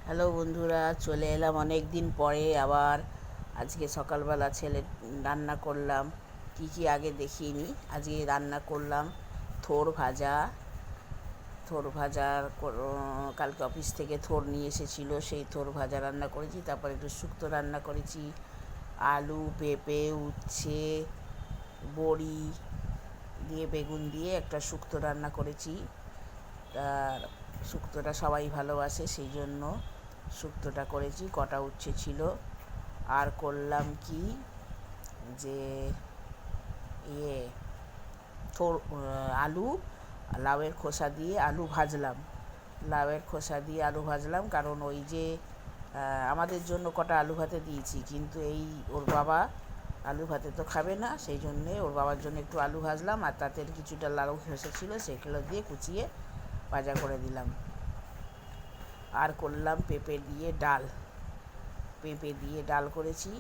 Hello বন্ধুরা, চলে এলাম অনেক দিন পরে আবার। আজকে সকালবেলা ছেলে রান্না করলাম, কি আগে দেখিনি। আজকে রান্না করলাম থোড় ভাজা। কালকে অফিস থেকে থোড় নিয়ে এসেছিলো, সেই থোড় ভাজা রান্না করেছি। তারপর একটু শুক্তো রান্না করেছি, আলু, পেঁপে, উচ্ছে, বড়ি দিয়ে, বেগুন দিয়ে একটা শুক্তো রান্না করেছি। তার শুক্তোটা সবাই ভালোবাসে, সেই জন্য শুক্তোটা করেছি। কটা উচ্ছে ছিল। আর করলাম কি যে ইয়ে আলু, লাউয়ের খোসা দিয়ে আলু ভাজলাম। কারণ ওই যে আমাদের জন্য কটা আলু ভাতে দিয়েছি, কিন্তু ওর বাবা আলু ভাতে তো খাবে না, সেই জন্যে ওর বাবার জন্য একটু আলু ভাজলাম। আর তাতে কিছুটা লাউ খোসা ছিল, সেগুলো দিয়ে কুচিয়ে ভাজা করে দিলাম। আর করলাম পেঁপে দিয়ে ডাল করেছি,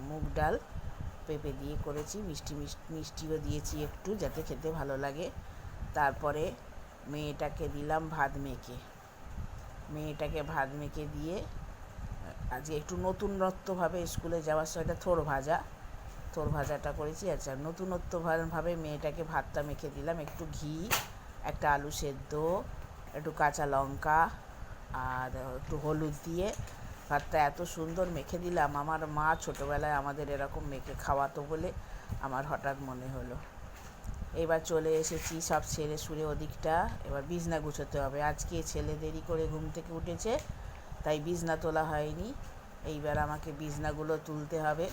মুগ ডাল পেঁপে দিয়ে করেছি। মিষ্টিও দিয়েছি একটু, যাতে খেতে ভালো লাগে। তারপরে মেয়েটাকে দিলাম মেয়েটাকে ভাত মেখে দিয়ে আজকে একটু নতুনত্বভাবে স্কুলে যাওয়ার সময়টা থোড় ভাজাটা করেছি। আচ্ছা, নতুনত্বভাবে মেয়েটাকে ভাতটা মেখে দিলাম। একটু ঘি, একটা আলু সেদ্ধ, একটু কাঁচা লঙ্কা আর একটু হলুদ দিয়ে ভাতটা এত সুন্দর মেখে দিলাম। আমার মা ছোটোবেলায় আমাদের এরকম মেখে খাওয়াতো বলে আমার হঠাৎ মনে হলো। এবার চলে এসেছি সব ছেড়ে সুরে ওদিকটা। এবার বিছনা গুছোতে হবে। আজকে ছেলে দেরি করে ঘুম থেকে উঠেছে, তাই বিছনা তোলা হয়নি। এইবার আমাকে বিছনাগুলো তুলতে হবে।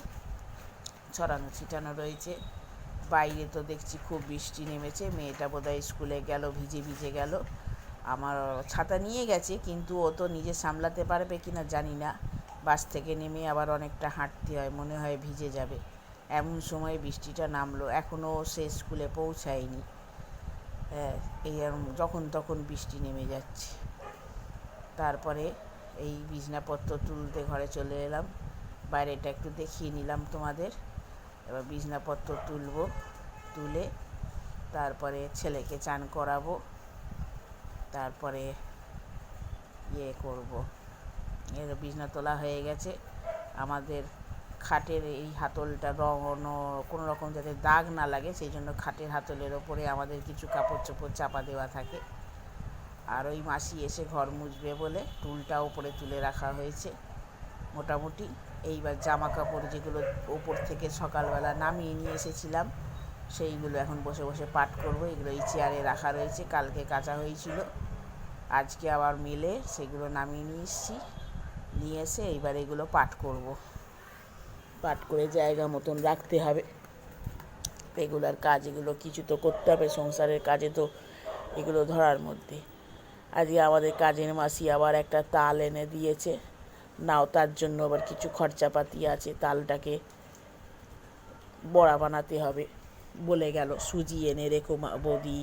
ছড়ানো ছিটানো রয়েছে। বাইরে তো দেখছি খুব বৃষ্টি নেমেছে। মেয়েটা বোধহয় স্কুলে গেল, ভিজে গেল। আমার ছাতা নিয়ে গেছে, কিন্তু ও তো নিজে সামলাতে পারবে কিনা জানি না। বাস থেকে নেমে আবার অনেকটা হাঁটতে হয়, মনে হয় ভিজে যাবে। এমন সময় বৃষ্টিটা নামলো, এখনও সে স্কুলে পৌঁছায়নি। হ্যাঁ, যখন তখন বৃষ্টি নেমে যাচ্ছে। তারপরে এই বিছনাপত্র তুলতে ঘরে চলে এলাম। বাইরেটা একটু দেখিয়ে নিলাম তোমাদের। এবার বিছনাপত্র তুলে তারপরে ছেলেকে চান করাবো। তারপরে করব। বিছনা তোলা হয়ে গেছে। আমাদের খাটের এই হাতলটা কোনো রকম যাতে দাগ না লাগে, সেই জন্য খাটের হাতলের ওপরে আমাদের কিছু কাপড় চোপড় চাপা দেওয়া থাকে। আর ওই মাসি এসে ঘর মুছবে বলে টুলটা ওপরে তুলে রাখা হয়েছে মোটামুটি। এইবার জামা কাপড় যেগুলো ওপর থেকে সকালবেলা নামিয়ে নিয়ে এসেছিলাম, সেইগুলো এখন বসে বসে পাট করব। এগুলো এই চেয়ারে রাখা রয়েছে, কালকে কাচা হয়েছিল। আজকে আবার মেলে সেগুলো নামিয়ে নিয়ে এসে এইবার এগুলো পাট করে জায়গা মতন রাখতে হবে। রেগুলার কাজ এগুলো কিছু তো করতে হবে, সংসারের কাজে তো এগুলো ধরার মধ্যে। আজকে আমাদের কাজের মাসি আবার একটা তাল এনে দিয়েছে। নাও, তার জন্য আবার কিছু খরচাপাতি আছে। তালটাকে বড়া বানাতে হবে বলে গেল। সুজি এনে রেখো বৌদি,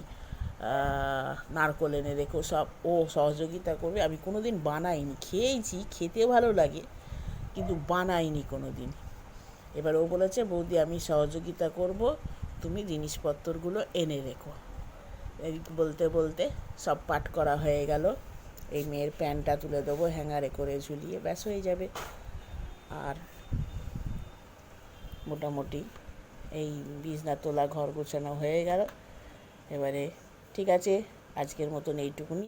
নারকোল এনে রেখো, সব ও সহযোগিতা করবে। আমি কোনো দিন বানাইনি, খেয়েছি, খেতে ভালো লাগে, কিন্তু বানাইনি কোনো দিন। এবার ও বলেছে, বৌদি আমি সহযোগিতা করব, তুমি জিনিসপত্রগুলো এনে রেখো। এই বলতে বলতে সব পাট করা হয়ে গেল। এই মেয়ের প্যান্টটা তুলে দেবো হ্যাঙ্গারে করে ঝুলিয়ে, ব্যাস হয়ে যাবে। আর মোটামুটি এই বিছনা তোলা, ঘর গোছানো হয়ে গেল। এবারে ঠিক আছে, আজকের মতন এইটুকুনি।